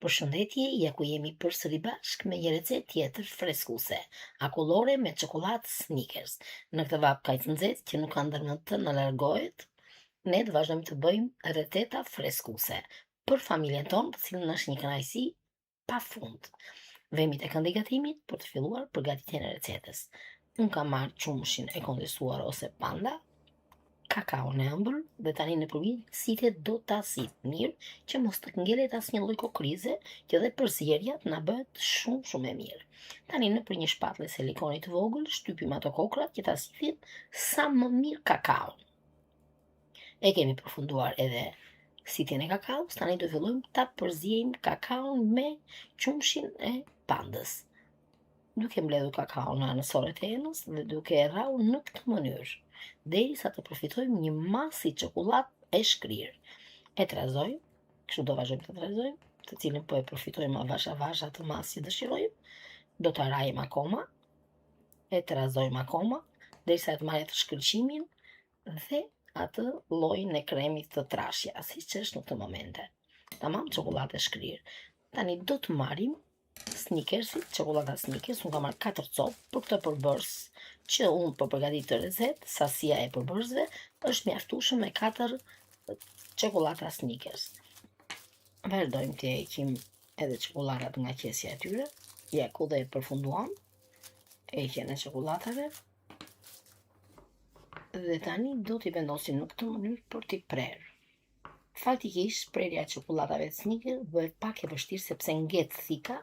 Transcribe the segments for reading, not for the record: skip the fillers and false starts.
Përshëndetje, ja ku jemi përsëri bashkë me një recetë tjetër freskuese, akullore me çokoladë Snickers. Në këtë vap kaq të nxehtë që nuk ka ndërmend të na largohet, ne të vazhdojmë të bëjmë receta freskuese për familjen tonë, të cilën është një kënaqësi pafund. Vemi tek këndi gatimit për të filluar përgatitjen e recetës. Unë kam marrë qumshin e kondensuar ose panda, kakaon e ëmbël dhe tani nëpërmjet sitet do ta sit mirë që mos të ngelet asnjë lloj kokrize, që dhe përzierja na bëhet shumë e mirë. Tani nëpër një shpatullë silikoni të vogël shtypim ato kokrat që ta sithin sa më mirë kakaon. E kemi përfunduar edhe sitjen e kakaos, tani do fillojmë ta përziejmë kakaon me qumshin e pandës. Duke mbledhur kakaon në anësoret e enës dhe duke e rrahur në këtë mënyrë, derisa të përfitojmë një masë si çokoladë e shkrirë. E trazojmë, kështu do vazhdojmë të trazojmë, të cilën po e përfitojmë avash atë masë që dëshirojmë. Do ta rrajmë akoma, e trazojmë akoma, derisa të marrë të shkëlqimin dhe atë llojin e kremit të trashja, siç është në këtë momente. Tamam, çokoladë e shkrirë. Tani do të marrim Snickersit, çokolada Snickers, unë kam marrë 4 copë për këtë përbërës që unë po përgatit të rezetë, sasia e përbërësve është mjaftueshme me 4 çokolada Snickers. Vazhdojmë të heqim edhe çokoladat nga qesja e tyre, ja ku dhe e përfunduam heqjen e çokoladave. Dhe tani do t'i vendosim në këtë mënyrë për t'i prerë. Faktikisht, prerja e çokoladave Snickers bëhet pak e vështirë sepse ngjet thika.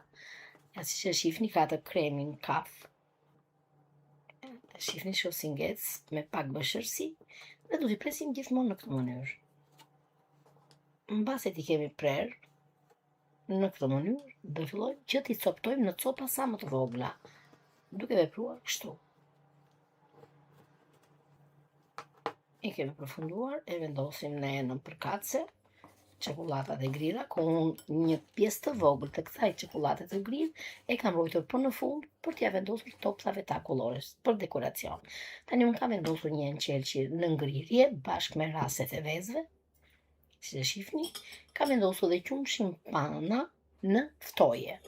Ja, siç e shihni ka atë kremin kaf. E shihni që si ngec me pak bëshërsi dhe do t'i presim gjithmonë në këtë mënyrë. Mbasi t'i kemi prerë në këtë mënyrë, do fillojmë që t'i coptojmë në copa sa më të vogla, duke vepruar kështu. E kemi përfunduar, e vendosim në enën përkatëse, çokoladat e grira, ku unë një pjesë të vogël të kësaj çokolade të grirë e kam mbrojtur për në fund për t'ia vendosur topsave të akullores për dekoracion. Tani unë kam vendosur një enqelqi në ngrirje bashkë me raset e vezëve, si e shihni, kam vendosur dhe qumshin pana në ftoje.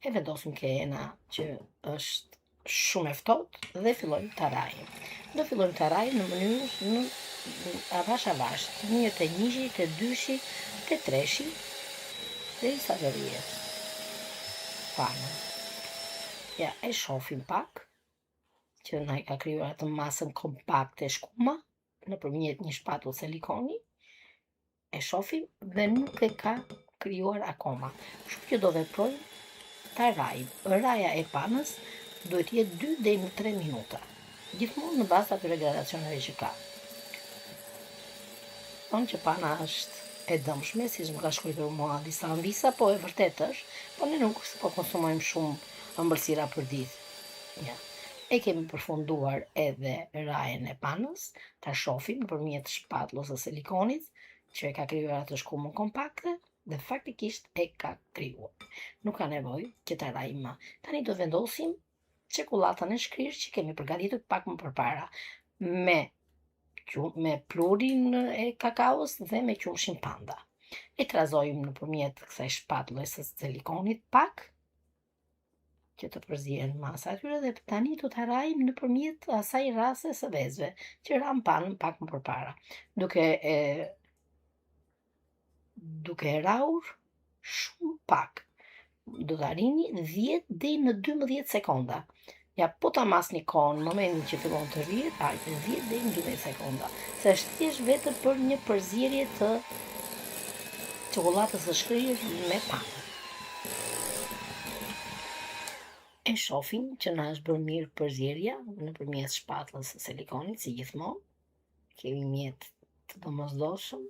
E vendosim ke ena që është shumë e ftohtë dhe fillojmë ta rrajmë. Do fillojmë ta rrajmë në mënyrë në avash, të mirë të njëshi, të dyshi, të treshi, derisa të rrihet pana. Ja, e shohim pak që na i ka krijuar atë masën kompakte e shkuma nëpërmjet një shpatull silikoni. E shohim dhe nuk e ka krijuar akoma. Kështu që do veprojmë ta rrajmë. Rraja e panës duhet jetë 2 deri në 3 minuta, gjithmonë në bazë atyre gradacioneve që ka. Thonë që pana është e dëmshme, siç më ka shkruar mua disa ambisa, po e vërtet është, po ne nuk po konsumojmë shumë ëmbëlsira për ditë. Ja. E kemi përfunduar edhe rrajen e panës, ta shohim nëpërmjet shpatullës së silikonit që e ka krijuar atë shkumën kompakte dhe faktikisht e ka krijuar. Nuk ka nevojë që ta rrajmë më. Tani do vendosim çokoladën e shkrirë që kemi përgatitur pak më përpara me plurin e kakaos dhe me qumshin panda. E trazojmë nëpërmjet kësaj shpatulle së silikonit pak që të përzihen masa atyre dhe tani do ta rrajmë nëpërmjet asaj rase së vezëve që ram panën pak më përpara, duke e rrahur shumë pak. Do ta rini 10 deri në 12 sekonda. Ja, po ta masni kohën në momentin që fillon të rrihet, hajde 10 deri në 12 sekonda. Se është thjesht vetëm për një përzierje të çokoladës së shkrirë me panë. E shohim që na është bërë mirë përzierja nëpërmjet shpatullës së silikonit, si gjithmonë. Kemi mjet të domosdoshëm.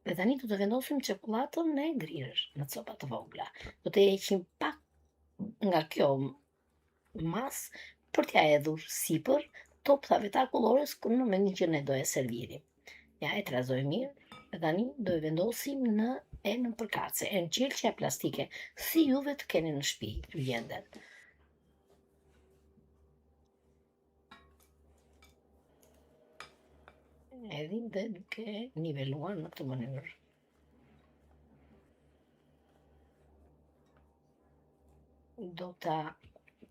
Dhe tani do të vendosim çokoladën e grirë në copa të vogla. Do të heqim pak nga kjo masë për t'ia hedhur sipër topsave të akullores në momentin që ne do e servirim. Ja, e trazojmë mirë dhe tani do e vendosim në enën përkatëse, enqelqja plastike, si juve të keni në shtëpi, ju gjenden. Edhim dhe duke niveluar në këtë mënyrë. do ta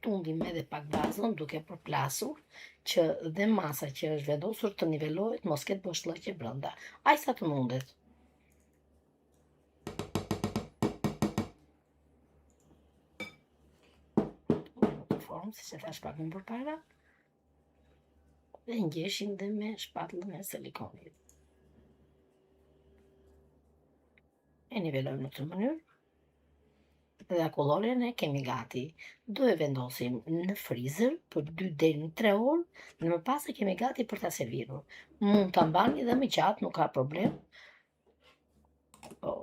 tundim edhe pak bazën duke përplasur që dhe masa që është vendosur të nivelohet, mos ketë boshllëqe brenda. Aq sa të mundet. Në formë, si që thash pak më përpara, dhe ngjeshim dhe me shpatullën e silikonit. E nivelojmë në këtë mënyrë. Dhe akulloren e kemi gati. Do e vendosim në frizer për 2 deri në 3 orë, dhe më pas e kemi gati për ta servirur. Mund ta mbani edhe më gjatë, nuk ka problem. Po,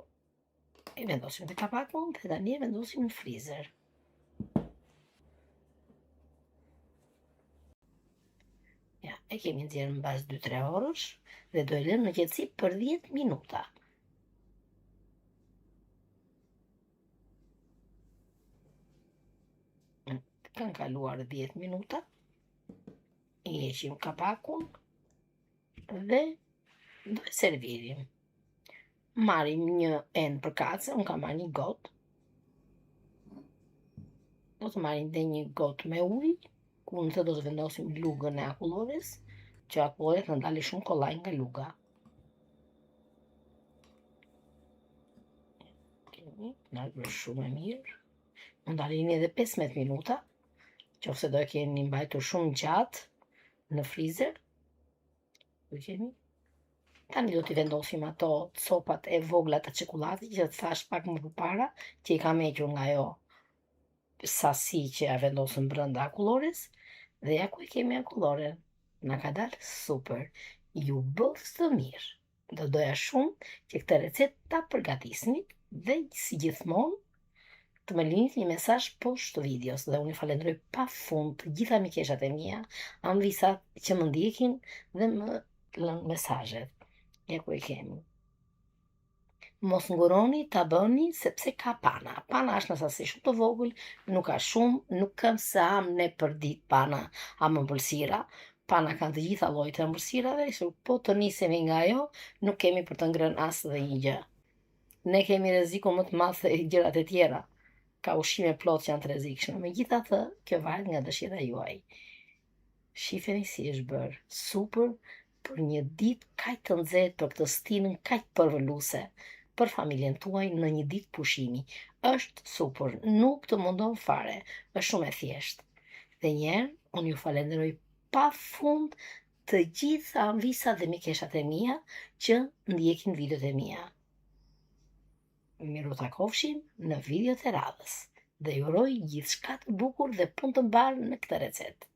e vendosim të kapakun dhe tani e vendosim në frizer. Ja, e kemi nxjerrë mbas 2-3 orësh dhe do e lëmë në qetësi për 10 minuta. Kanë kaluar 10 minuta, i heqim kapakun dhe do e servirim. Marrim një enë për kace, unë kam marrë një gotë. Do të marrim dhe një gotë me ujë, ku në të do të vendosim lugën e akullores, që akulloret në ndali shumë kollaj nga luga. Kemi, ndalë shumë e mirë. Mund ta lini edhe 15 minuta, qofse do e keni mbajtur shumë gjatë në frizer. Do kemi. Tani do t'i vendosim ato copat e vogla të çokoladës që të thash pak më përpara, që i kam hequr nga ajo sasi që ja vendosëm brenda akullores, dhe ja ku e kemi akulloren. Na ka dalë super. Ju bëth të mirë. Do doja shumë që këtë recetë ta përgatisni dhe si gjithmonë të më linit një mesazh poshtë videos, dhe unë i falenderoj pafund të gjitha mikeshat e mia, anvisat që më ndjekin dhe më lënë mesazhet. Ja ku e kemi. Mos nguroni ta bëni sepse ka pana. Pana është në sasi shumë të vogël, nuk ka shumë, nuk kam se ham ne për ditë pana, ham ëmbëlsira. Pana kanë të gjitha llojet e ëmbëlsirave, po të nisemi nga ajo, nuk kemi për të ngrënë as dhe një gjë. Ne kemi rrezikun më të madh se gjërat e tjera. Ka ushqime plot që janë të rrezikshme. Megjithatë, kjo varet nga dëshira juaj. Shifeni si është bërë. Super për një ditë kaq të nxehtë, për këtë stinën kaq përvoluese, për familjen tuaj në një ditë pushimi. Është super, nuk të mundon fare. Është shumë e thjeshtë. Dhe njerë, unë ju falenderoj pafund të gjitha anvisat dhe mikeshat e mia që ndjekin videot e mia. Miru takofshim në videot e radhës dhe ju uroj gjithçka të bukur dhe punë të mbarë në këtë recetë.